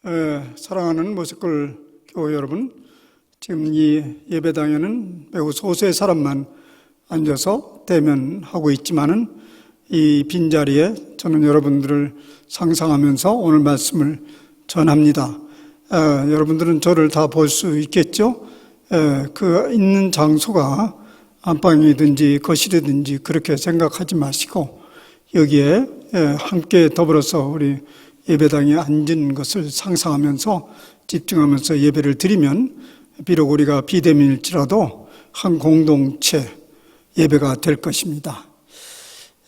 사랑하는 모색골 교회 여러분, 지금 이 예배당에는 매우 소수의 사람만 앉아서 대면하고 있지만은 이 빈자리에 저는 여러분들을 상상하면서 오늘 말씀을 전합니다. 여러분들은 저를 다 볼 수 있겠죠? 그 있는 장소가 안방이든지 거실이든지 그렇게 생각하지 마시고 여기에 함께 더불어서 우리 예배당에 앉은 것을 상상하면서 집중하면서 예배를 드리면 비록 우리가 비대면일지라도 한 공동체 예배가 될 것입니다.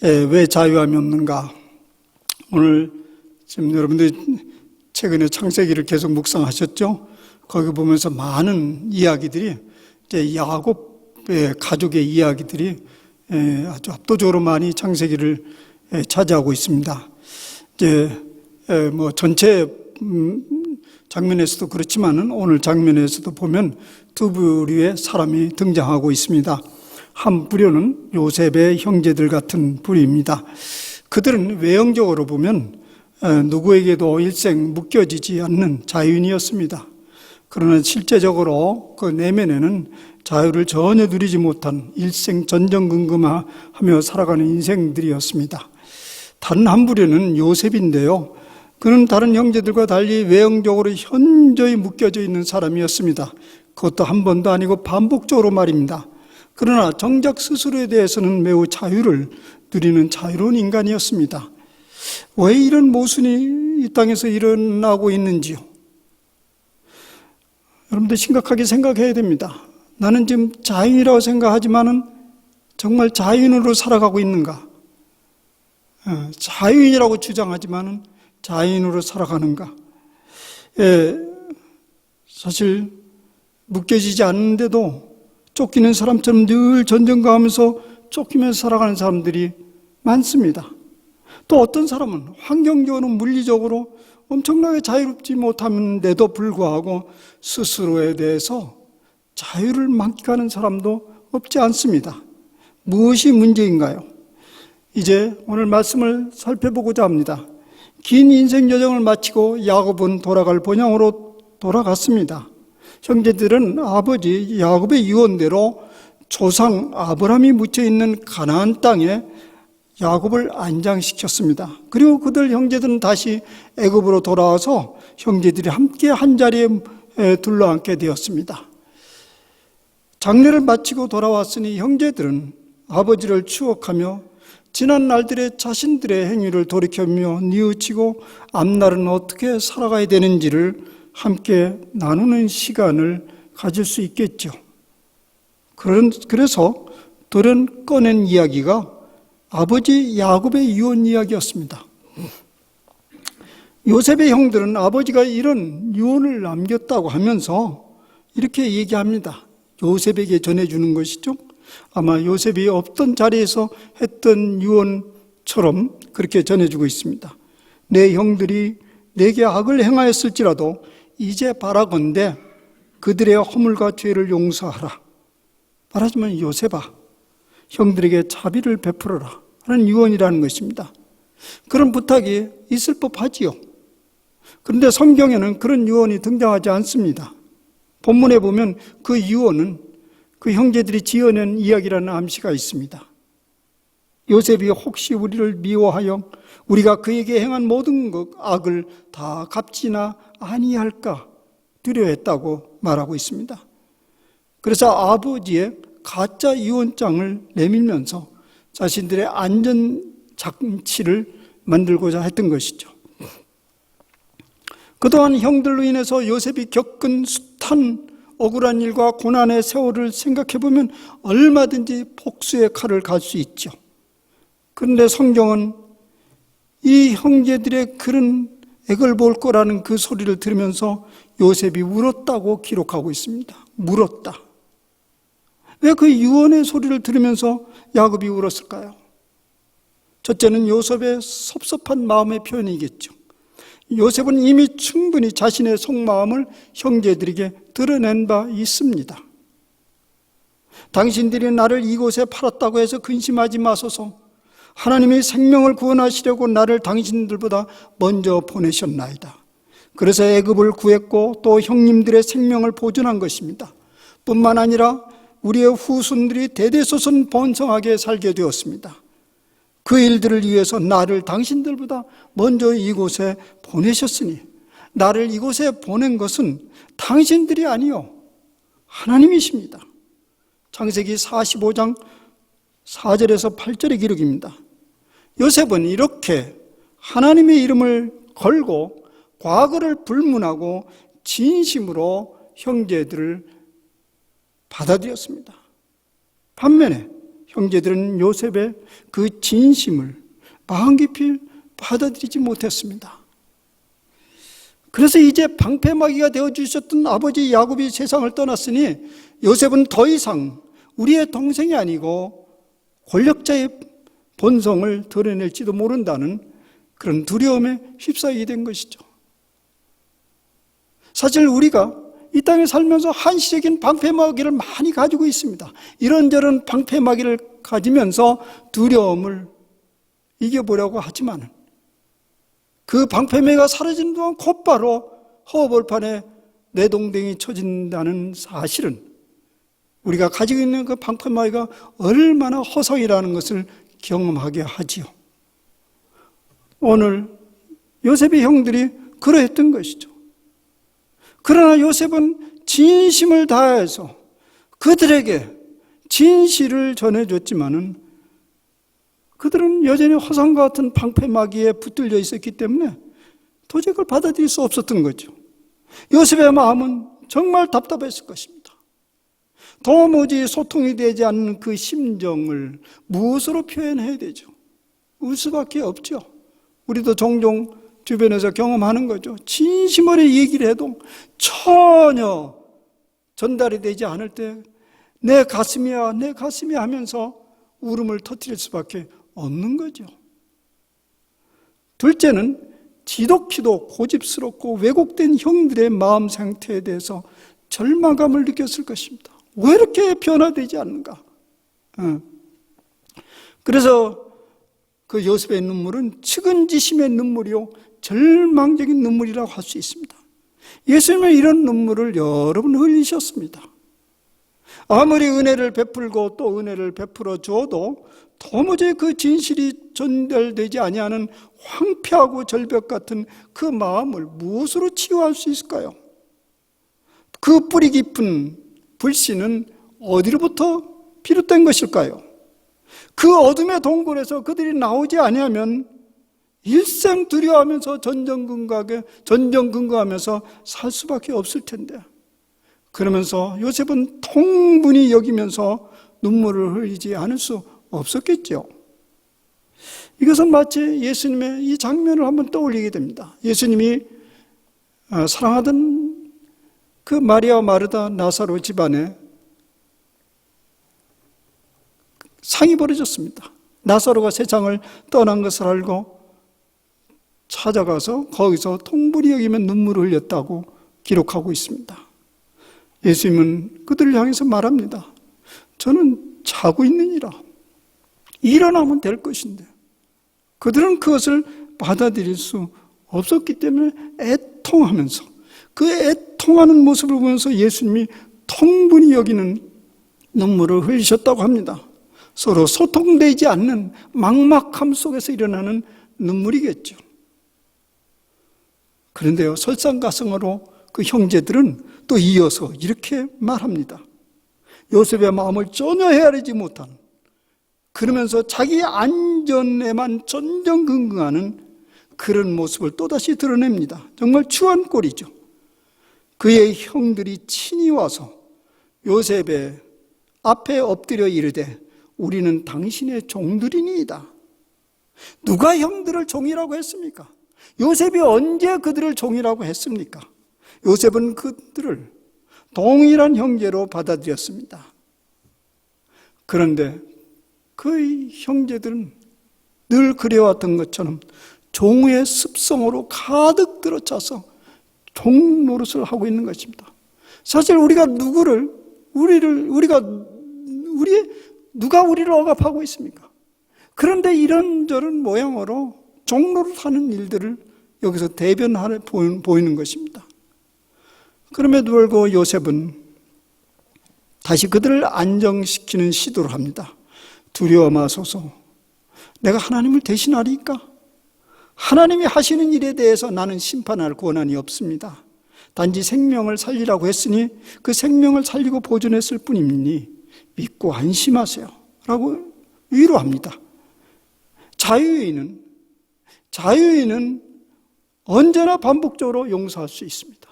왜 자유함이 없는가? 오늘 지금 여러분들이 최근에 창세기를 계속 묵상하셨죠? 거기 보면서 많은 이야기들이 이제 야곱의 가족의 이야기들이 아주 압도적으로 많이 창세기를 차지하고 있습니다. 이제 전체 장면에서도 그렇지만은 오늘 장면에서도 보면 두 부류의 사람이 등장하고 있습니다. 한 부류는 요셉의 형제들 같은 부류입니다. 그들은 외형적으로 보면 누구에게도 일생 묶여지지 않는 자유인이었습니다. 그러나 실제적으로 그 내면에는 자유를 전혀 누리지 못한 일생 전전긍긍하며 살아가는 인생들이었습니다. 다른 한 부류는 요셉인데요. 그는 다른 형제들과 달리 외형적으로 현저히 묶여져 있는 사람이었습니다. 그것도 한 번도 아니고 반복적으로 말입니다. 그러나 정작 스스로에 대해서는 매우 자유를 누리는 자유로운 인간이었습니다. 왜 이런 모순이 이 땅에서 일어나고 있는지요? 여러분들 심각하게 생각해야 됩니다. 나는 지금 자유인이라고 생각하지만은 정말 자유인으로 살아가고 있는가? 자유인이라고 주장하지만은 자유인으로 살아가는가? 사실 묶여지지 않는데도 쫓기는 사람처럼 늘 전전가하면서 쫓기면서 살아가는 사람들이 많습니다. 또 어떤 사람은 환경적으로 물리적으로 엄청나게 자유롭지 못함에도 불구하고 스스로에 대해서 자유를 만끽하는 사람도 없지 않습니다. 무엇이 문제인가요? 이제 오늘 말씀을 살펴보고자 합니다. 긴 인생 여정을 마치고 야곱은 돌아갈 본향으로 돌아갔습니다. 형제들은 아버지 야곱의 유언대로 조상 아브라함이 묻혀있는 가나안 땅에 야곱을 안장시켰습니다. 그리고 그들 형제들은 다시 애굽으로 돌아와서 형제들이 함께 한자리에 둘러앉게 되었습니다. 장례를 마치고 돌아왔으니 형제들은 아버지를 추억하며 지난 날들의 자신들의 행위를 돌이켜며 뉘우치고 앞날은 어떻게 살아가야 되는지를 함께 나누는 시간을 가질 수 있겠죠. 그래서 돌연 꺼낸 이야기가 아버지 야곱의 유언 이야기였습니다. 요셉의 형들은 아버지가 이런 유언을 남겼다고 하면서 이렇게 얘기합니다. 요셉에게 전해주는 것이죠. 아마 요셉이 없던 자리에서 했던 유언처럼 그렇게 전해주고 있습니다. 내 형들이 내게 악을 행하였을지라도 이제 바라건대 그들의 허물과 죄를 용서하라. 말하자면 요셉아, 형들에게 자비를 베풀어라 하는 유언이라는 것입니다. 그런 부탁이 있을 법하지요. 그런데 성경에는 그런 유언이 등장하지 않습니다. 본문에 보면 그 유언은 그 형제들이 지어낸 이야기라는 암시가 있습니다. 요셉이 혹시 우리를 미워하여 우리가 그에게 행한 모든 악을 다 갚지나 아니할까 두려워했다고 말하고 있습니다. 그래서 아버지의 가짜 유언장을 내밀면서 자신들의 안전장치를 만들고자 했던 것이죠. 그동안 형들로 인해서 요셉이 겪은 숱한 억울한 일과 고난의 세월을 생각해보면 얼마든지 복수의 칼을 갈 수 있죠. 그런데 성경은 이 형제들의 그런 액을 볼 거라는 그 소리를 들으면서 요셉이 울었다고 기록하고 있습니다. 울었다. 왜 그 유언의 소리를 들으면서 야곱이 울었을까요? 첫째는 요셉의 섭섭한 마음의 표현이겠죠. 요셉은 이미 충분히 자신의 속마음을 형제들에게 드러낸 바 있습니다. 당신들이 나를 이곳에 팔았다고 해서 근심하지 마소서. 하나님이 생명을 구원하시려고 나를 당신들보다 먼저 보내셨나이다. 그래서 애굽을 구했고 또 형님들의 생명을 보존한 것입니다. 뿐만 아니라 우리의 후손들이 대대손손 번성하게 살게 되었습니다. 그 일들을 위해서 나를 당신들보다 먼저 이곳에 보내셨으니, 나를 이곳에 보낸 것은 당신들이 아니요 하나님이십니다. 창세기 45장 4절에서 8절의 기록입니다. 요셉은 이렇게 하나님의 이름을 걸고 과거를 불문하고 진심으로 형제들을 받아들였습니다. 반면에 형제들은 요셉의 그 진심을 마음 깊이 받아들이지 못했습니다. 그래서 이제 방패막이가 되어주셨던 아버지 야곱이 세상을 떠났으니 요셉은 더 이상 우리의 동생이 아니고 권력자의 본성을 드러낼지도 모른다는 그런 두려움에 휩싸이게 된 것이죠. 사실 우리가 이 땅에 살면서 한시적인 방패막이를 많이 가지고 있습니다. 이런저런 방패막이를 가지면서 두려움을 이겨보려고 하지만 그 방패막이가 사라지는 동안 곧바로 허벌판에 내동댕이 쳐진다는 사실은 우리가 가지고 있는 그 방패막이가 얼마나 허상이라는 것을 경험하게 하지요. 오늘 요셉의 형들이 그러했던 것이죠. 그러나 요셉은 진심을 다해서 그들에게 진실을 전해줬지만은 그들은 여전히 허상과 같은 방패막이에 붙들려 있었기 때문에 도저히 그걸 받아들일 수 없었던 거죠. 요셉의 마음은 정말 답답했을 것입니다. 도무지 소통이 되지 않는 그 심정을 무엇으로 표현해야 되죠? 울 수밖에 없죠. 우리도 종종 주변에서 경험하는 거죠. 진심으로 얘기를 해도 전혀 전달이 되지 않을 때 내 가슴이야, 내 가슴이 하면서 울음을 터뜨릴 수밖에 없는 거죠. 둘째는 지독히도 고집스럽고 왜곡된 형들의 마음 상태에 대해서 절망감을 느꼈을 것입니다. 왜 이렇게 변화되지 않는가? 그래서 그 요셉의 눈물은 측은지심의 눈물이요 절망적인 눈물이라고 할 수 있습니다. 예수님은 이런 눈물을 여러 번 흘리셨습니다. 아무리 은혜를 베풀고 또 은혜를 베풀어 줘도 도무지 그 진실이 전달되지 아니하는 황폐하고 절벽 같은 그 마음을 무엇으로 치유할 수 있을까요? 그 뿌리 깊은 불신은 어디로부터 비롯된 것일까요? 그 어둠의 동굴에서 그들이 나오지 아니하면 일생 두려워하면서 전전긍긍하면서 살 수밖에 없을 텐데, 그러면서 요셉은 통분히 여기면서 눈물을 흘리지 않을 수 없었겠죠. 이것은 마치 예수님의 이 장면을 한번 떠올리게 됩니다. 예수님이 사랑하던 그 마리아 마르다 나사로 집안에 상이 벌어졌습니다. 나사로가 세상을 떠난 것을 알고 찾아가서 거기서 통분히 여기면 눈물을 흘렸다고 기록하고 있습니다. 예수님은 그들을 향해서 말합니다. 저는 자고 있느니라. 일어나면 될 것인데 그들은 그것을 받아들일 수 없었기 때문에 애통하면서 그 애통하는 모습을 보면서 예수님이 통분히 여기는 눈물을 흘리셨다고 합니다. 서로 소통되지 않는 막막함 속에서 일어나는 눈물이겠죠. 그런데요, 설상가성으로 그 형제들은 또 이어서 이렇게 말합니다. 요셉의 마음을 전혀 헤아리지 못한, 그러면서 자기 안전에만 전전긍긍하는 그런 모습을 또다시 드러냅니다. 정말 추한 꼴이죠. 그의 형들이 친히 와서 요셉의 앞에 엎드려 이르되 우리는 당신의 종들이니이다. 누가 형들을 종이라고 했습니까? 요셉이 언제 그들을 종이라고 했습니까? 요셉은 그들을 동일한 형제로 받아들였습니다. 그런데 그 형제들은 늘 그래왔던 것처럼 종의 습성으로 가득 들어차서 종 노릇을 하고 있는 것입니다. 사실 우리가 누가 우리를 억압하고 있습니까? 그런데 이런저런 모양으로 종 노릇하는 일들을 여기서 대변하는 보이는 것입니다. 그럼에도 불구하고 요셉은 다시 그들을 안정시키는 시도를 합니다. 두려워 마소서. 내가 하나님을 대신하리까? 하나님이 하시는 일에 대해서 나는 심판할 권한이 없습니다. 단지 생명을 살리라고 했으니 그 생명을 살리고 보존했을 뿐이니 믿고 안심하세요 라고 위로합니다. 자유인은 언제나 반복적으로 용서할 수 있습니다.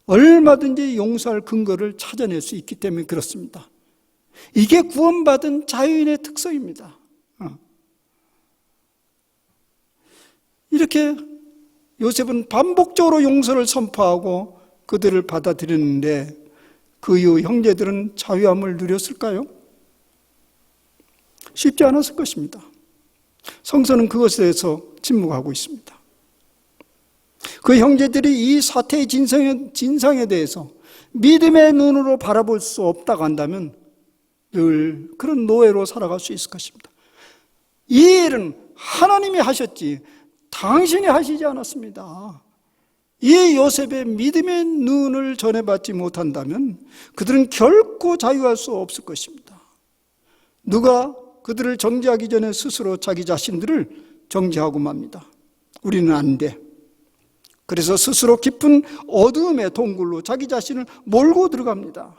얼마든지 용서할 근거를 찾아낼 수 있기 때문에 그렇습니다. 이게 구원받은 자유인의 특성입니다. 이렇게 요셉은 반복적으로 용서를 선포하고 그들을 받아들였는데 그 이후 형제들은 자유함을 누렸을까요? 쉽지 않았을 것입니다. 성서는 그것에 대해서 침묵하고 있습니다. 그 형제들이 이 사태의 진상에 대해서 믿음의 눈으로 바라볼 수 없다고 한다면 늘 그런 노예로 살아갈 수 있을 것입니다. 이 일은 하나님이 하셨지 당신이 하시지 않았습니다. 이 요셉의 믿음의 눈을 전해받지 못한다면 그들은 결코 자유할 수 없을 것입니다. 누가 그들을 정죄하기 전에 스스로 자기 자신들을 정죄하고 맙니다. 우리는 안 돼. 그래서 스스로 깊은 어두움의 동굴로 자기 자신을 몰고 들어갑니다.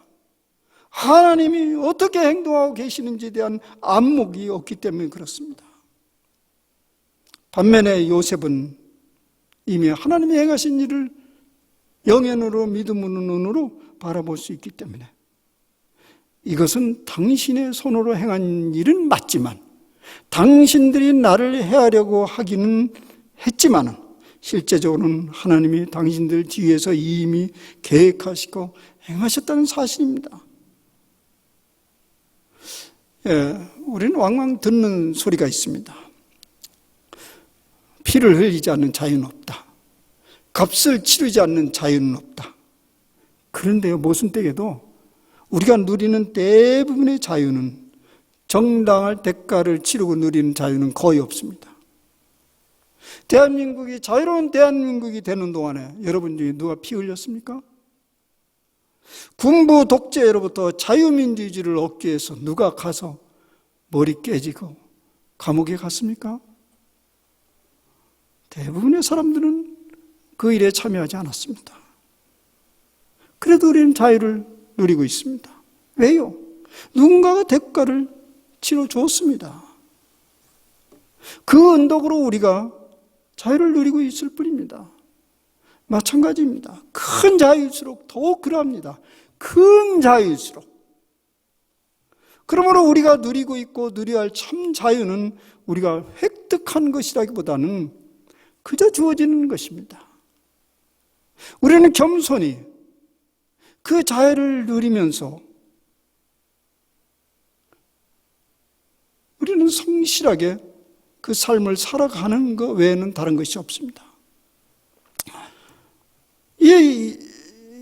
하나님이 어떻게 행동하고 계시는지에 대한 안목이 없기 때문에 그렇습니다. 반면에 요셉은 이미 하나님이 행하신 일을 영연으로 믿음의 눈으로 바라볼 수 있기 때문에 이것은 당신의 손으로 행한 일은 맞지만 당신들이 나를 해하려고 하기는 했지만 실제적으로는 하나님이 당신들 뒤에서 이미 계획하시고 행하셨다는 사실입니다. 우리는 왕왕 듣는 소리가 있습니다. 피를 흘리지 않는 자유는 없다. 값을 치르지 않는 자유는 없다. 그런데요, 무슨 때에도 우리가 누리는 대부분의 자유는 정당할 대가를 치르고 누리는 자유는 거의 없습니다. 대한민국이 자유로운 대한민국이 되는 동안에 여러분 중에 누가 피 흘렸습니까? 군부 독재로부터 자유민주주의를 얻기 위해서 누가 가서 머리 깨지고 감옥에 갔습니까? 대부분의 사람들은 그 일에 참여하지 않았습니다. 그래도 우리는 자유를 누리고 있습니다. 왜요? 누군가가 대가를 치러 주었습니다. 그 언덕으로 우리가 자유를 누리고 있을 뿐입니다. 마찬가지입니다. 큰 자유일수록 더욱 그러합니다. 큰 자유일수록. 그러므로 우리가 누리고 있고 누려야 할 참 자유는 우리가 획득한 것이라기보다는 그저 주어지는 것입니다. 우리는 겸손히 그 자유를 누리면서 우리는 성실하게 그 삶을 살아가는 것 외에는 다른 것이 없습니다. 이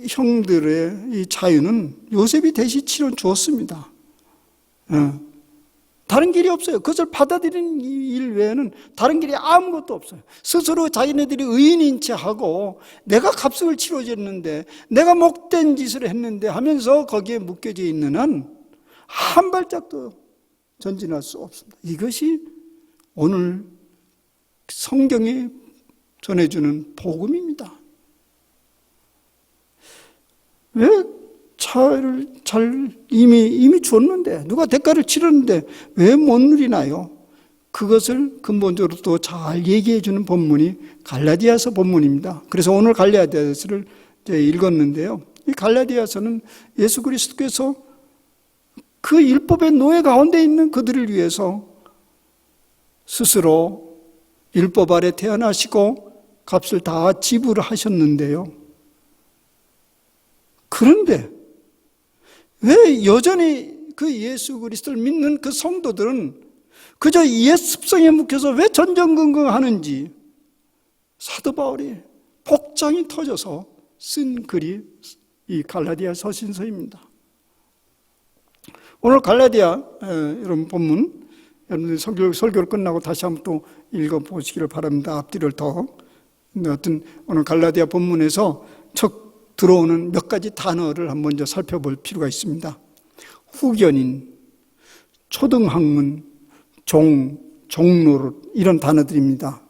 형들의 이 자유는 요셉이 대신 치러 주었습니다. 다른 길이 없어요. 그것을 받아들이는 일 외에는 다른 길이 아무것도 없어요. 스스로 자기네들이 의인인 체하고 내가 값을 치러줬는데 내가 못된 짓을 했는데 하면서 거기에 묶여져 있는 한 한 발짝도 전진할 수 없습니다. 이것이 오늘 성경이 전해주는 복음입니다. 왜 차를 이미 줬는데 누가 대가를 치렀는데 왜 못 누리나요? 그것을 근본적으로 또 잘 얘기해 주는 본문이 갈라디아서 본문입니다. 그래서 오늘 갈라디아서를 읽었는데요. 이 갈라디아서는 예수 그리스도께서 그 율법의 노예 가운데 있는 그들을 위해서 스스로 율법 아래 태어나시고 값을 다 지불하셨는데요. 그런데 왜 여전히 그 예수 그리스도를 믿는 그 성도들은 그저 옛 습성에 묵혀서 왜 전전긍긍하는지 사도 바울이 복장이 터져서 쓴 글이 이 갈라디아 서신서입니다. 오늘 갈라디아 여러분 본문 여러분들 설교를 끝나고 다시 한번 또 읽어보시기를 바랍니다. 앞뒤를 더 어떤 오늘 갈라디아 본문에서 첫 들어오는 몇 가지 단어를 한번 먼저 살펴볼 필요가 있습니다. 후견인, 초등학문, 종로릇 이런 단어들입니다.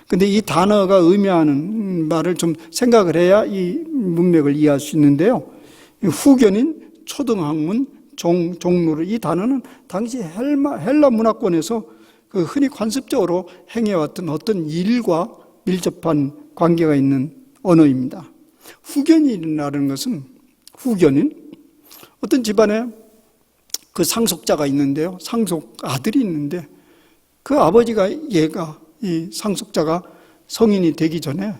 근데 이 단어가 의미하는 말을 좀 생각을 해야 이 문맥을 이해할 수 있는데요. 후견인, 초등학문, 종로릇 이 단어는 당시 헬라 문화권에서 흔히 관습적으로 행해왔던 어떤 일과 밀접한 관계가 있는 언어입니다. 후견인이라는 것은 후견인, 어떤 집안에 그 상속자가 있는데요. 상속 아들이 있는데 그 아버지가 이 상속자가 성인이 되기 전에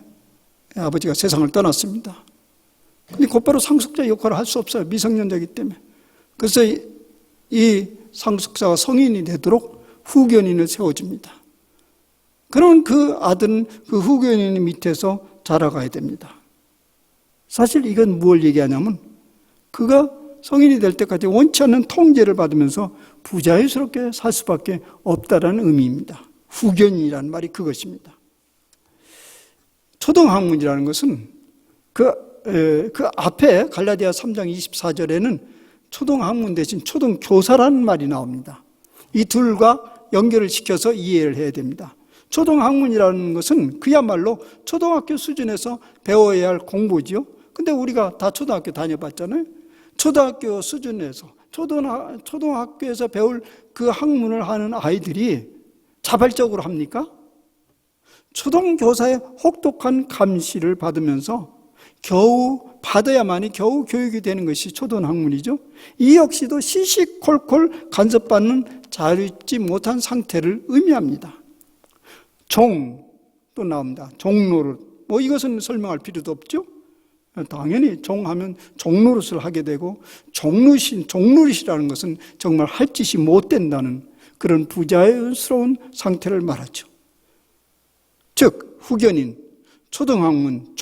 아버지가 세상을 떠났습니다. 근데 곧바로 상속자 역할을 할 수 없어요. 미성년자이기 때문에. 그래서 이 상속자가 성인이 되도록 후견인을 세워줍니다. 그러면 그 아들은 그 후견인 밑에서 자라가야 됩니다. 사실 이건 뭘 얘기하냐면 그가 성인이 될 때까지 원치 않는 통제를 받으면서 부자유스럽게 살 수밖에 없다라는 의미입니다. 후견인이라는 말이 그것입니다. 초등학문이라는 것은 그 앞에 갈라디아 3장 24절에는 초등학문 대신 초등교사라는 말이 나옵니다. 이 둘과 연결을 시켜서 이해를 해야 됩니다. 초등학문이라는 것은 그야말로 초등학교 수준에서 배워야 할 공부지요. 근데 우리가 다 초등학교 다녀봤잖아요. 초등학교 수준에서 초등학교에서 배울 그 학문을 하는 아이들이 자발적으로 합니까? 초등교사의 혹독한 감시를 받으면서 받아야만이 겨우 교육이 되는 것이 초등학문이죠. 이 역시도 시시콜콜 간섭받는 자유있지 못한 상태를 의미합니다. 또 나옵니다. 종노릇. 이것은 설명할 필요도 없죠. 당연히 종하면 종노릇을 하게 되고 종노릇이라는 것은 정말 할 짓이 못 된다는 그런 부자연스러운 상태를 말하죠. 즉 후견인, 초등학문,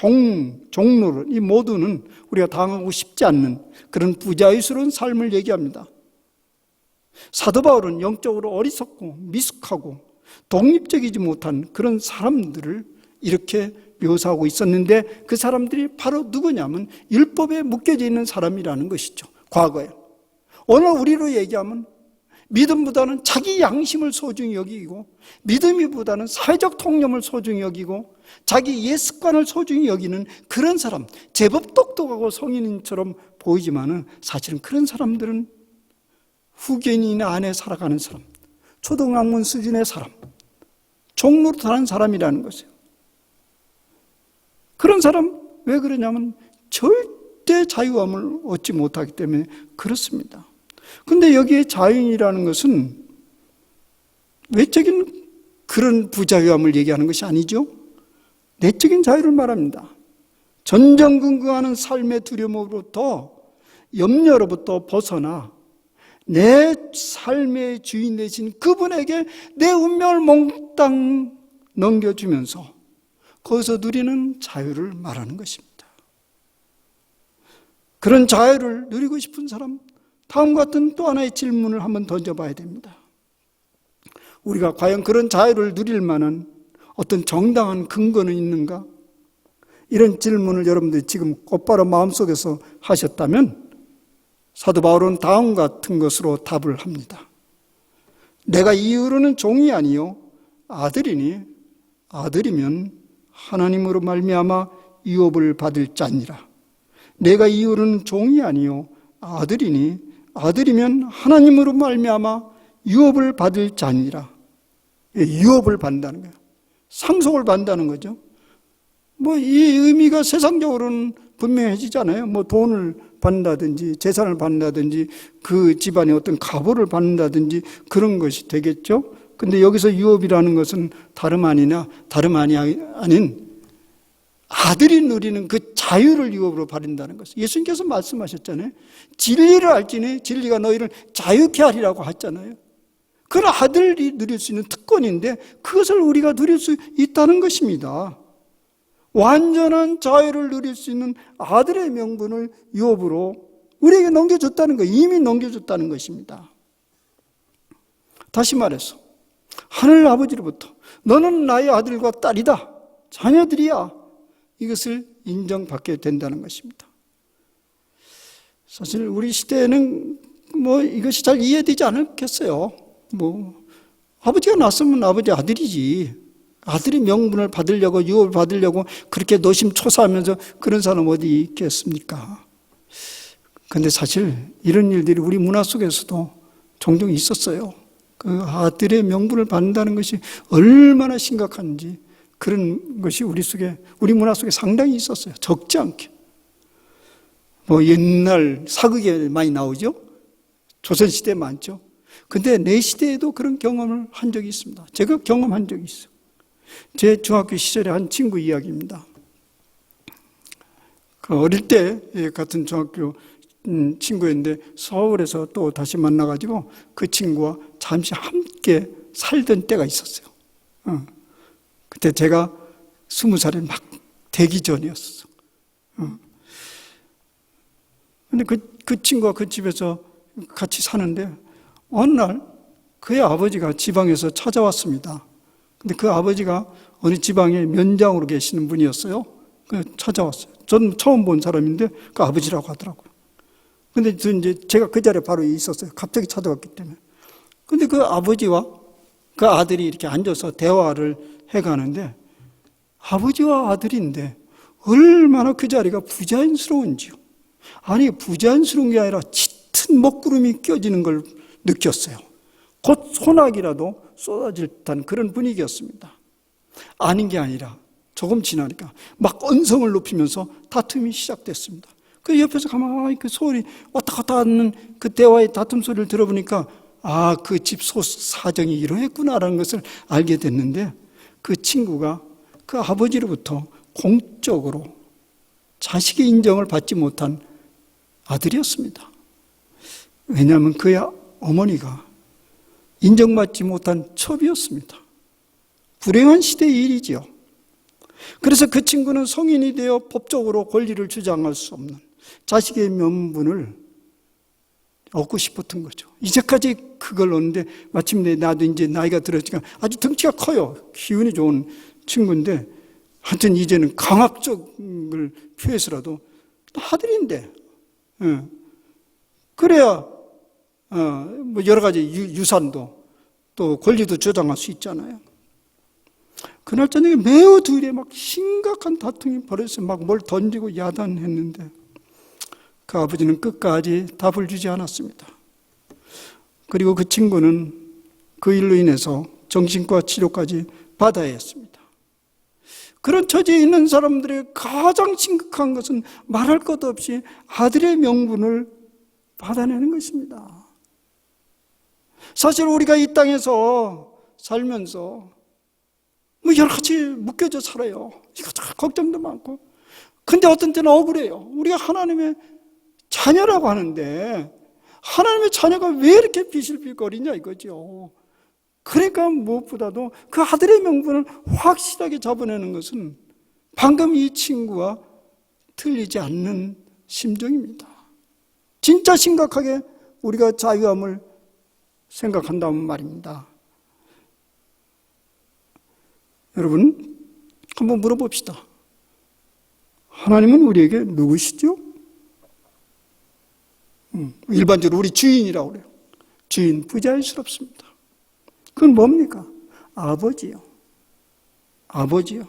종노릇 이 모두는 우리가 당하고 싶지 않는 그런 부자유스러운 삶을 얘기합니다. 사도 바울은 영적으로 어리석고 미숙하고 독립적이지 못한 그런 사람들을 이렇게 묘사하고 있었는데 그 사람들이 바로 누구냐면 율법에 묶여져 있는 사람이라는 것이죠. 과거에. 오늘 우리로 얘기하면 믿음보다는 자기 양심을 소중히 여기고 믿음이보다는 사회적 통념을 소중히 여기고 자기 옛 습관을 소중히 여기는 그런 사람, 제법 똑똑하고 성인처럼 보이지만은 사실은 그런 사람들은 후견인 안에 살아가는 사람, 초등학문 수준의 사람, 종노릇하는 사람이라는 것이에요. 그런 사람 왜 그러냐면 절대 자유함을 얻지 못하기 때문에 그렇습니다. 근데 여기에 자유인이라는 것은 외적인 그런 부자유함을 얘기하는 것이 아니죠. 내적인 자유를 말합니다. 전전긍긍하는 삶의 두려움으로부터 염려로부터 벗어나 내 삶의 주인 되신 그분에게 내 운명을 몽땅 넘겨주면서 거기서 누리는 자유를 말하는 것입니다. 그런 자유를 누리고 싶은 사람, 다음과 같은 또 하나의 질문을 한번 던져봐야 됩니다. 우리가 과연 그런 자유를 누릴 만한 어떤 정당한 근거는 있는가? 이런 질문을 여러분들이 지금 곧바로 마음속에서 하셨다면 사도 바울은 다음 같은 것으로 답을 합니다. 내가 이후로는 종이 아니요 아들이니 아들이면 하나님으로 말미암아 유업을 받을 자니라. 내가 이후로는 종이 아니요 아들이니 아들이면 하나님으로 말미암아 유업을 받을 자니라. 유업을 받는다는 거예요. 상속을 받는다는 거죠. 이 의미가 세상적으로는 분명해지잖아요. 돈을 받는다든지 재산을 받는다든지 그 집안의 어떤 가보를 받는다든지 그런 것이 되겠죠. 근데 여기서 유업이라는 것은 다름 아닌 아들이 누리는 그 자유를 유업으로 받는다는 것을 예수님께서 말씀하셨잖아요. 진리를 알지니 진리가 너희를 자유케 하리라고 하잖아요. 그건 아들이 누릴 수 있는 특권인데 그것을 우리가 누릴 수 있다는 것입니다. 완전한 자유를 누릴 수 있는 아들의 명분을 유업으로 우리에게 넘겨줬다는 거, 이미 넘겨줬다는 것입니다. 다시 말해서 하늘 아버지로부터 너는 나의 아들과 딸이다 자녀들이야 이것을 인정받게 된다는 것입니다. 사실 우리 시대에는 이것이 잘 이해되지 않겠어요. 아버지가 낳았으면 아버지 아들이지. 아들의 명분을 받으려고, 유업을 받으려고 그렇게 노심초사하면서 그런 사람 어디 있겠습니까? 근데 사실 이런 일들이 우리 문화 속에서도 종종 있었어요. 그 아들의 명분을 받는다는 것이 얼마나 심각한지 그런 것이 우리 문화 속에 상당히 있었어요. 적지 않게. 옛날 사극에 많이 나오죠? 조선시대에 많죠? 근데 내 시대에도 그런 경험을 한 적이 있습니다. 제가 경험한 적이 있어요. 제 중학교 시절에 한 친구 이야기입니다. 그 어릴 때 같은 중학교 친구였는데 서울에서 또 다시 만나가지고 그 친구와 잠시 함께 살던 때가 있었어요. 그때 제가 20살에 막 되기 전이었어. 근데 그 친구가 그 집에서 같이 사는데 어느 날 그의 아버지가 지방에서 찾아왔습니다. 근데 그 아버지가 어느 지방에 면장으로 계시는 분이었어요. 찾아왔어요. 전 처음 본 사람인데 그 아버지라고 하더라고요. 근데 이제 제가 그 자리에 바로 있었어요. 갑자기 찾아왔기 때문에. 근데 그 아버지와 그 아들이 이렇게 앉아서 대화를 해가는데 아버지와 아들인데 얼마나 그 자리가 부자연스러운지요. 아니, 부자연스러운 게 아니라 짙은 먹구름이 껴지는 걸 느꼈어요. 곧 소나기라도 쏟아질 듯한 그런 분위기였습니다. 아닌 게 아니라 조금 지나니까 막 언성을 높이면서 다툼이 시작됐습니다. 그 옆에서 가만히 그 소리 왔다 갔다 하는 그 대화의 다툼 소리를 들어보니까 그 집 사정이 이러했구나라는 것을 알게 됐는데 그 친구가 그 아버지로부터 공적으로 자식의 인정을 받지 못한 아들이었습니다. 왜냐하면 그의 어머니가 인정받지 못한 첩이었습니다. 불행한 시대의 일이지요. 그래서 그 친구는 성인이 되어 법적으로 권리를 주장할 수 없는 자식의 명분을 얻고 싶었던 거죠. 이제까지 그걸 얻는데 마침내 나도 이제 나이가 들었으니까 아주 덩치가 커요. 기운이 좋은 친구인데 하여튼 이제는 강압적을 표해서라도 아들인데 그래야 여러 가지 유산도 또 권리도 주장할 수 있잖아요. 그날 저녁에 매우 둘이 막 심각한 다툼이 벌어져서 막 뭘 던지고 야단했는데 그 아버지는 끝까지 답을 주지 않았습니다. 그리고 그 친구는 그 일로 인해서 정신과 치료까지 받아야 했습니다. 그런 처지에 있는 사람들의 가장 심각한 것은 말할 것 없이 아들의 명분을 받아내는 것입니다. 사실 우리가 이 땅에서 살면서 여러 가지 묶여져 살아요. 이것저것 걱정도 많고. 근데 어떤 때는 억울해요. 우리가 하나님의 자녀라고 하는데 하나님의 자녀가 왜 이렇게 비실비거리냐 이거죠. 그러니까 무엇보다도 그 아들의 명분을 확실하게 잡아내는 것은 방금 이 친구와 틀리지 않는 심정입니다. 진짜 심각하게 우리가 자유함을 생각한다면 말입니다. 여러분, 한번 물어봅시다. 하나님은 우리에게 누구시죠? 일반적으로 우리 주인이라고 그래요. 주인, 부자연스럽습니다. 그건 뭡니까? 아버지요. 아버지요.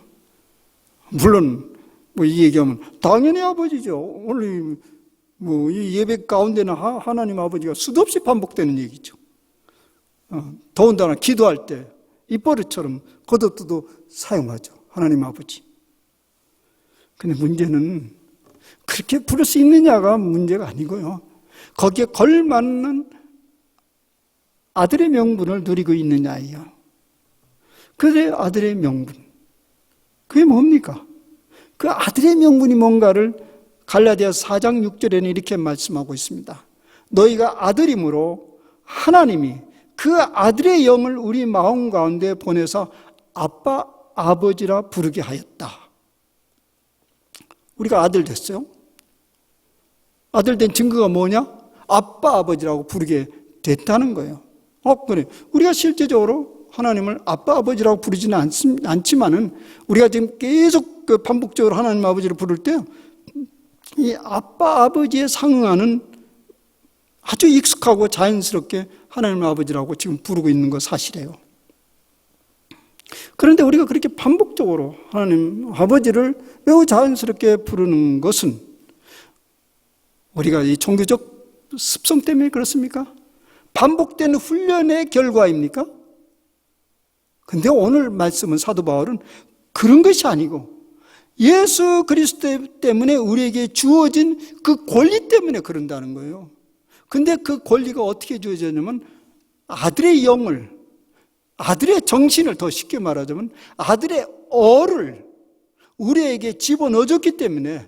물론, 이 얘기하면, 당연히 아버지죠. 오늘, 이 예배 가운데는 하나님 아버지가 수도 없이 반복되는 얘기죠. 더군다나 기도할 때, 입버릇처럼 걷어뜯어 사용하죠. 하나님 아버지. 근데 문제는 그렇게 부를 수 있느냐가 문제가 아니고요. 거기에 걸맞는 아들의 명분을 누리고 있느냐예요. 그의 아들의 명분. 그게 뭡니까? 그 아들의 명분이 뭔가를 갈라디아서 4장 6절에는 이렇게 말씀하고 있습니다. 너희가 아들이므로 하나님이 그 아들의 영을 우리 마음 가운데 보내서 아빠, 아버지라 부르게 하였다. 우리가 아들 됐어요? 아들 된 증거가 뭐냐? 아빠, 아버지라고 부르게 됐다는 거예요. 그래. 우리가 실제적으로 하나님을 아빠 아버지라고 부르지는 않지만은 우리가 지금 계속 그 반복적으로 하나님 아버지를 부를 때 이 아빠 아버지에 상응하는 아주 익숙하고 자연스럽게 하나님 아버지라고 지금 부르고 있는 거 사실이에요. 그런데 우리가 그렇게 반복적으로 하나님 아버지를 매우 자연스럽게 부르는 것은 우리가 이 종교적 습성 때문에 그렇습니까? 반복되는 훈련의 결과입니까? 근데 오늘 말씀은 사도 바울은 그런 것이 아니고 예수 그리스도 때문에 우리에게 주어진 그 권리 때문에 그런다는 거예요. 근데 그 권리가 어떻게 주어졌냐면 아들의 영을, 아들의 정신을, 더 쉽게 말하자면 아들의 어를 우리에게 집어넣어줬기 때문에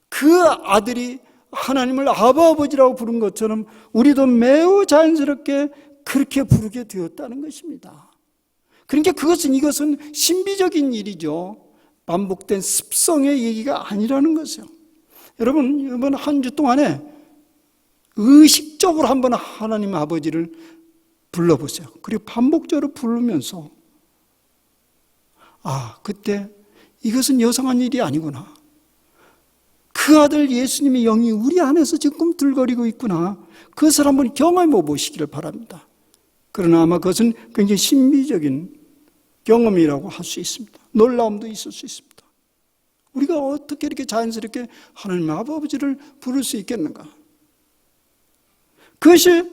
그 아들이 하나님을 아버지라고 부른 것처럼 우리도 매우 자연스럽게 그렇게 부르게 되었다는 것입니다. 그러니까 이것은 신비적인 일이죠. 반복된 습성의 얘기가 아니라는 것이요. 여러분, 이번 한 주 동안에 의식적으로 한번 하나님 아버지를 불러보세요. 그리고 반복적으로 부르면서 그때 이것은 여상한 일이 아니구나. 그 아들 예수님의 영이 우리 안에서 지금 꿈틀거리고 있구나. 그것을 한번 경험해 보시기를 바랍니다. 그러나 아마 그것은 굉장히 신비적인 경험이라고 할 수 있습니다. 놀라움도 있을 수 있습니다. 우리가 어떻게 이렇게 자연스럽게 하나님 아버지를 부를 수 있겠는가? 그것이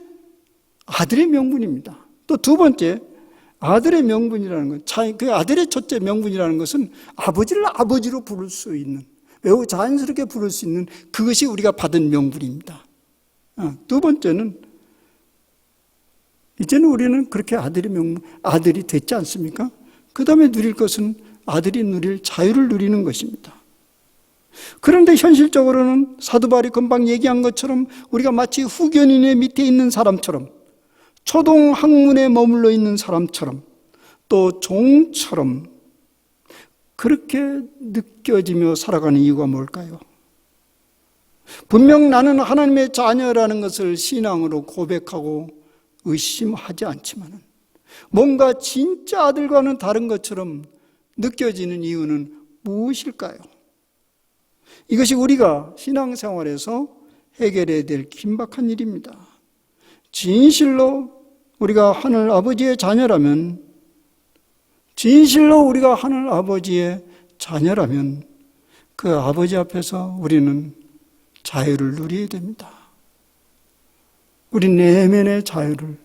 아들의 명분입니다. 또 두 번째, 아들의 명분이라는 것, 그 아들의 첫째 명분이라는 것은 아버지를 아버지로 부를 수 있는, 매우 자연스럽게 부를 수 있는 그것이 우리가 받은 명분입니다. 두 번째는 이제는 우리는 그렇게 아들이 됐지 않습니까? 그 다음에 누릴 것은 아들이 누릴 자유를 누리는 것입니다. 그런데 현실적으로는 사도 바울이 금방 얘기한 것처럼 우리가 마치 후견인의 밑에 있는 사람처럼, 초동 학문에 머물러 있는 사람처럼, 또 종처럼 그렇게 느껴지며 살아가는 이유가 뭘까요? 분명 나는 하나님의 자녀라는 것을 신앙으로 고백하고 의심하지 않지만 뭔가 진짜 아들과는 다른 것처럼 느껴지는 이유는 무엇일까요? 이것이 우리가 신앙생활에서 해결해야 될 긴박한 일입니다. 진실로 우리가 하늘 아버지의 자녀라면, 진실로 우리가 하늘 아버지의 자녀라면 그 아버지 앞에서 우리는 자유를 누려야 됩니다. 우리 내면의 자유를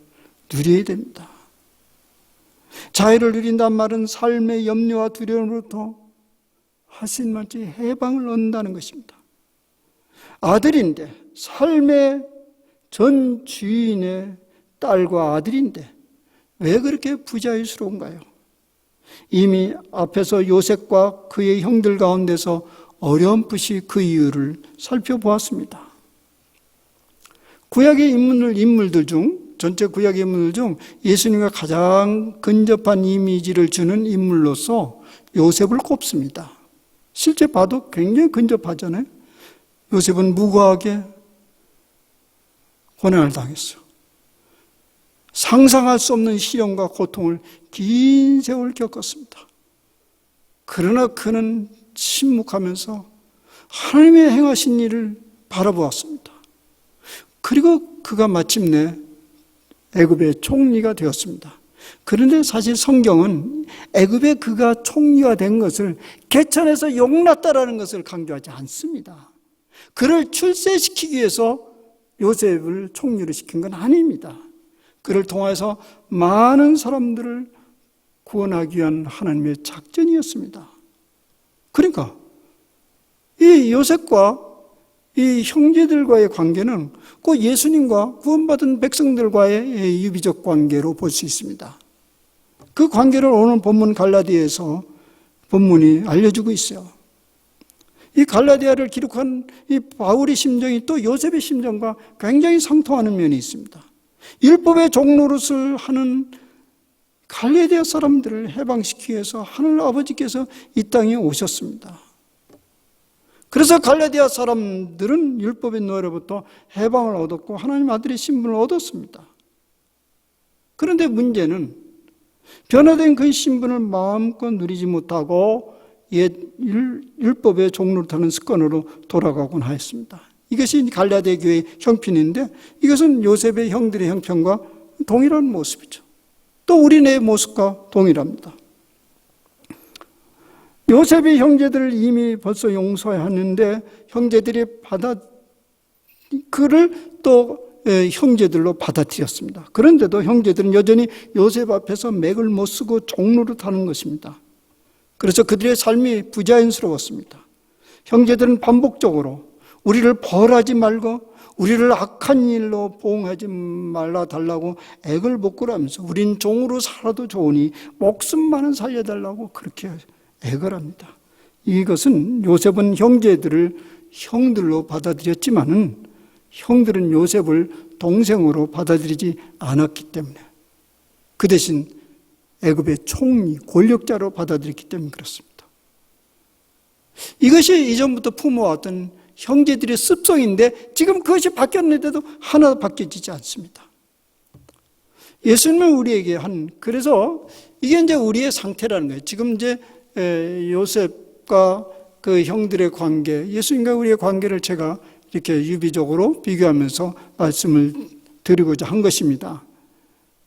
누려야 됩니다. 자유를 누린다는 말은 삶의 염려와 두려움으로부터 하신만치 해방을 얻는다는 것입니다. 아들인데, 삶의 전 주인의 딸과 아들인데 왜 그렇게 부자유스러운가요? 이미 앞에서 요셉과 그의 형들 가운데서 어렴풋이 그 이유를 살펴보았습니다. 구약의 인물들 중, 전체 구약의 인물들 중 예수님과 가장 근접한 이미지를 주는 인물로서 요셉을 꼽습니다. 실제 봐도 굉장히 근접하잖아요. 요셉은 무고하게 고난을 당했어요. 상상할 수 없는 시련과 고통을 긴 세월 겪었습니다. 그러나 그는 침묵하면서 하나님의 행하신 일을 바라보았습니다. 그리고 그가 마침내 애굽의 총리가 되었습니다. 그런데 사실 성경은 애굽에 그가 총리가 된 것을 개천에서 용났다라는 것을 강조하지 않습니다. 그를 출세시키기 위해서 요셉을 총리로 시킨 건 아닙니다. 그를 통해서 많은 사람들을 구원하기 위한 하나님의 작전이었습니다. 그러니까 이 요셉과 이 형제들과의 관계는 꼭 예수님과 구원받은 백성들과의 유비적 관계로 볼 수 있습니다. 그 관계를 오늘 본문 갈라디아에서 본문이 알려주고 있어요. 이 갈라디아를 기록한 이 바울의 심정이 또 요셉의 심정과 굉장히 상통하는 면이 있습니다. 율법의 종노릇을 하는 갈라디아 사람들을 해방시키기 위해서 하늘 아버지께서 이 땅에 오셨습니다. 그래서 갈라디아 사람들은 율법의 노예로부터 해방을 얻었고 하나님 아들의 신분을 얻었습니다. 그런데 문제는 변화된 그 신분을 마음껏 누리지 못하고 옛 율법의 종로를 타는 습관으로 돌아가곤 하였습니다. 이것이 갈라디아 교회의 형편인데 이것은 요셉의 형들의 형편과 동일한 모습이죠. 또 우리네 모습과 동일합니다. 요셉의 형제들을 이미 벌써 용서하였는데 형제들이 그를 또 형제들로 받아들였습니다. 그런데도 형제들은 여전히 요셉 앞에서 맥을 못 쓰고 종로를 타는 것입니다. 그래서 그들의 삶이 부자연스러웠습니다. 형제들은 반복적으로 우리를 벌하지 말고 우리를 악한 일로 보응하지 말라 달라고 액을 복구하면서 우린 종으로 살아도 좋으니 목숨만은 살려달라고 그렇게 액을 합니다. 이것은 요셉은 형제들을 형들로 받아들였지만은 형들은 요셉을 동생으로 받아들이지 않았기 때문에 그 대신 애굽의 총리, 권력자로 받아들였기 때문에 그렇습니다. 이것이 이전부터 품어왔던 형제들의 습성인데 지금 그것이 바뀌었는데도 하나도 바뀌어지지 않습니다. 예수님은 우리에게 그래서 이게 이제 우리의 상태라는 거예요. 지금 이제 요셉과 그 형들의 관계, 예수님과 우리의 관계를 제가 이렇게 유비적으로 비교하면서 말씀을 드리고자 한 것입니다.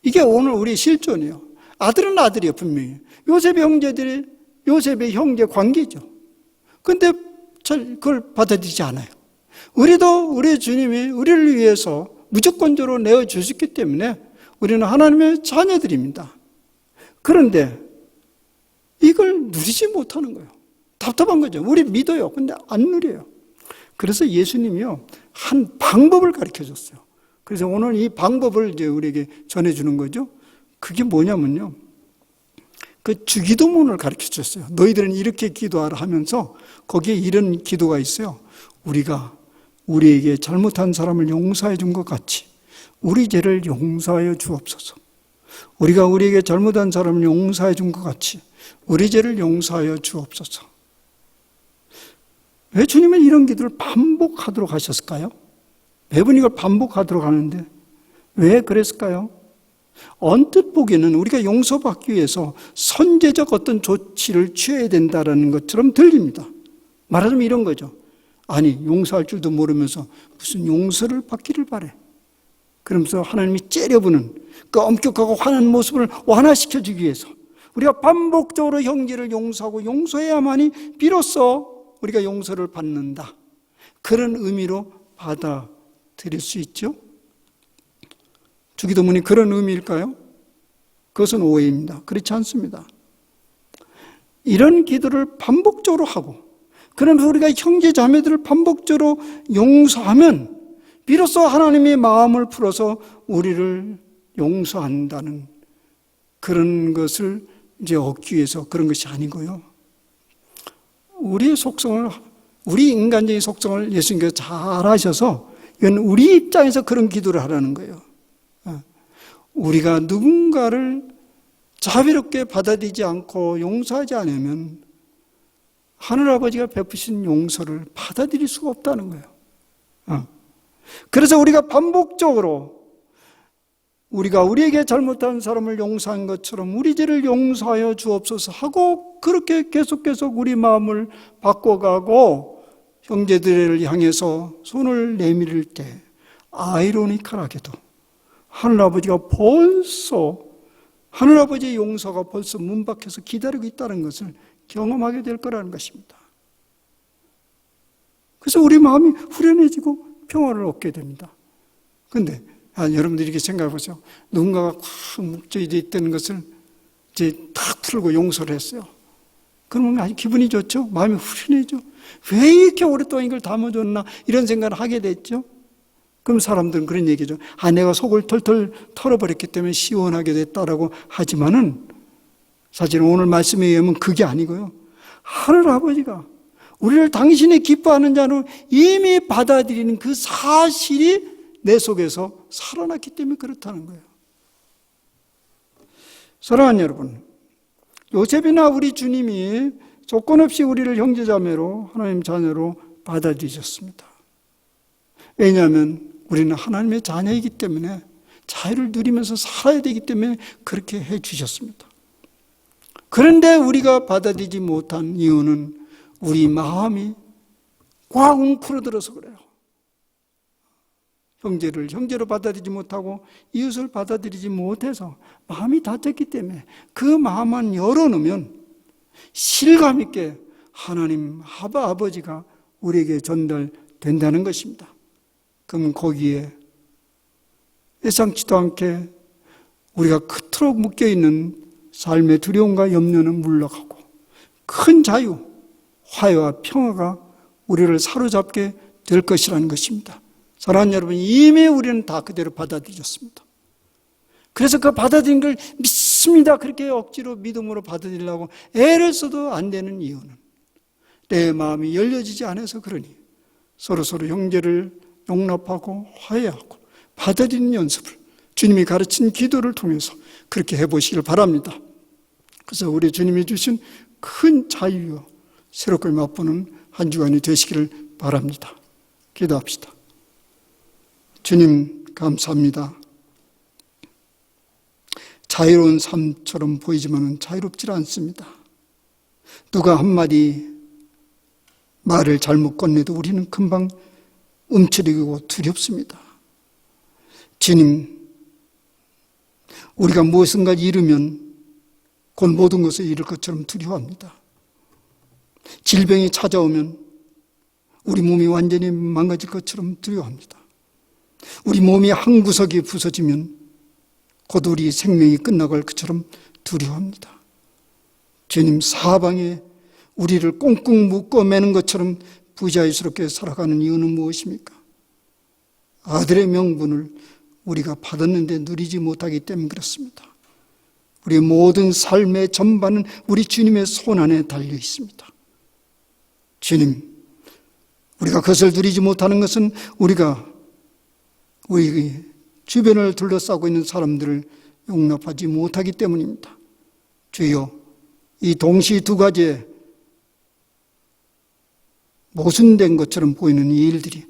이게 오늘 우리의 실존이에요. 아들은 아들이에요, 분명히. 요셉의 형제들이 요셉의 형제 관계죠. 그런데 그걸 받아들이지 않아요. 우리도 우리 주님이 우리를 위해서 무조건적으로 내어주셨기 때문에 우리는 하나님의 자녀들입니다. 그런데 이걸 누리지 못하는 거예요. 답답한 거죠. 우리 믿어요. 근데 안 누려요. 그래서 예수님이요, 한 방법을 가르쳐 줬어요. 그래서 오늘 이 방법을 이제 우리에게 전해주는 거죠. 그게 뭐냐면요, 그 주기도문을 가르쳐 줬어요. 너희들은 이렇게 기도하라 하면서 거기에 이런 기도가 있어요. 우리가 우리에게 잘못한 사람을 용서해 준 것 같이 우리 죄를 용서하여 주옵소서. 우리가 우리에게 잘못한 사람을 용서해 준 것 같이 우리 죄를 용서하여 주옵소서. 왜 주님은 이런 기도를 반복하도록 하셨을까요? 매번 이걸 반복하도록 하는데 왜 그랬을까요? 언뜻 보기에는 우리가 용서받기 위해서 선제적 어떤 조치를 취해야 된다는 것처럼 들립니다. 말하자면 이런 거죠. 아니, 용서할 줄도 모르면서 무슨 용서를 받기를 바래. 그러면서 하나님이 째려보는 그 엄격하고 화난 모습을 완화시켜주기 위해서 우리가 반복적으로 형제를 용서하고 용서해야만이 비로소 우리가 용서를 받는다. 그런 의미로 받아들일 수 있죠. 주기도문이 그런 의미일까요? 그것은 오해입니다. 그렇지 않습니다. 이런 기도를 반복적으로 하고 그러면서 우리가 형제 자매들을 반복적으로 용서하면 비로소 하나님의 마음을 풀어서 우리를 용서한다는 그런 것을 이제 얻기 위해서 그런 것이 아니고요. 우리의 속성을, 우리 인간적인 속성을 예수님께서 잘 아셔서 이건 우리 입장에서 그런 기도를 하라는 거예요. 우리가 누군가를 자비롭게 받아들이지 않고 용서하지 않으면 하늘아버지가 베푸신 용서를 받아들일 수가 없다는 거예요. 그래서 우리가 반복적으로 우리가 우리에게 잘못한 사람을 용서한 것처럼 우리 죄를 용서하여 주옵소서 하고 그렇게 계속 우리 마음을 바꿔가고 형제들을 향해서 손을 내밀을 때 아이러니컬하게도 하늘아버지가 벌써 하늘아버지의 용서가 벌써 문 밖에서 기다리고 있다는 것을 경험하게 될 거라는 것입니다. 그래서 우리 마음이 후련해지고 평화를 얻게 됩니다. 그런데 여러분들이 이렇게 생각해 보세요. 누군가가 꽉 묵혀져 있던 것을 이제 탁 풀고 용서를 했어요. 그러면 아주 기분이 좋죠? 마음이 후련해져. 왜 이렇게 오랫동안 이걸 담아줬나? 이런 생각을 하게 됐죠. 그럼 사람들은 그런 얘기죠. 내가 속을 털털 털어버렸기 때문에 시원하게 됐다라고 하지만은 사실 오늘 말씀에 의하면 그게 아니고요. 하늘 아버지가 우리를 당신이 기뻐하는 자로 이미 받아들이는 그 사실이 내 속에서 살아났기 때문에 그렇다는 거예요. 사랑하는 여러분, 요셉이나 우리 주님이 조건 없이 우리를 형제자매로 하나님 자녀로 받아들이셨습니다. 왜냐하면 우리는 하나님의 자녀이기 때문에 자유를 누리면서 살아야 되기 때문에 그렇게 해 주셨습니다. 그런데 우리가 받아들이지 못한 이유는 우리 마음이 꽉 웅크러들어서 그래요. 형제를 형제로 받아들이지 못하고 이웃을 받아들이지 못해서 마음이 닫혔기 때문에 그 마음만 열어놓으면 실감 있게 하나님 아버지가 우리에게 전달된다는 것입니다. 그럼 거기에 예상치도 않게 우리가 그토록 묶여있는 삶의 두려움과 염려는 물러가고 큰 자유, 화해와 평화가 우리를 사로잡게 될 것이라는 것입니다. 사랑하는 여러분, 이미 우리는 다 그대로 받아들였습니다. 그래서 그 받아들인 걸 믿습니다. 그렇게 억지로 믿음으로 받아들이려고 애를 써도 안 되는 이유는 내 마음이 열려지지 않아서 그러니 서로 형제를 용납하고 화해하고 받아들이는 연습을 주님이 가르친 기도를 통해서 그렇게 해보시길 바랍니다. 그래서 우리 주님이 주신 큰 자유와 새롭게 맛보는 한 주간이 되시기를 바랍니다. 기도합시다. 주님 감사합니다. 자유로운 삶처럼 보이지만 자유롭지 않습니다. 누가 한마디 말을 잘못 건네도 우리는 금방 움츠리고 두렵습니다. 주님, 우리가 무엇인가 잃으면 곧 모든 것을 잃을 것처럼 두려워합니다. 질병이 찾아오면 우리 몸이 완전히 망가질 것처럼 두려워합니다. 우리 몸이 한 구석이 부서지면 곧 우리 생명이 끝나갈 것처럼 두려워합니다. 주님, 사방에 우리를 꽁꽁 묶어 매는 것처럼 부자유스럽게 살아가는 이유는 무엇입니까? 아들의 명분을 우리가 받았는데 누리지 못하기 때문에 그렇습니다. 우리 모든 삶의 전반은 우리 주님의 손 안에 달려 있습니다. 주님, 우리가 그것을 누리지 못하는 것은 우리가 우리 주변을 둘러싸고 있는 사람들을 용납하지 못하기 때문입니다. 주여, 이 동시 두 가지에 모순된 것처럼 보이는 이 일들이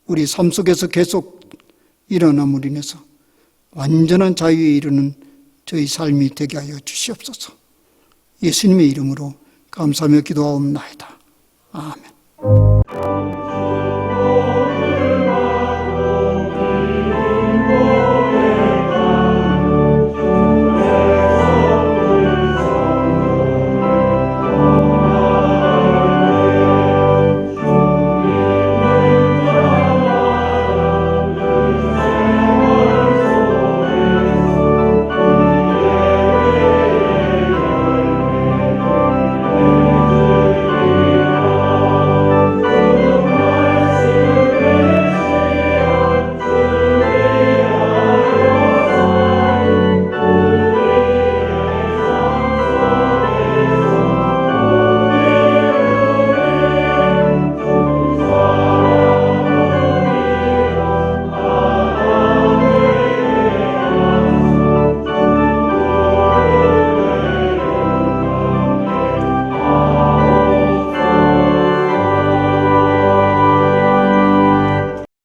우리 삶 속에서 계속 일어남으로 인해서 완전한 자유에 이르는 저희 삶이 되게 하여 주시옵소서. 예수님의 이름으로 감사하며 기도하옵나이다. 아멘.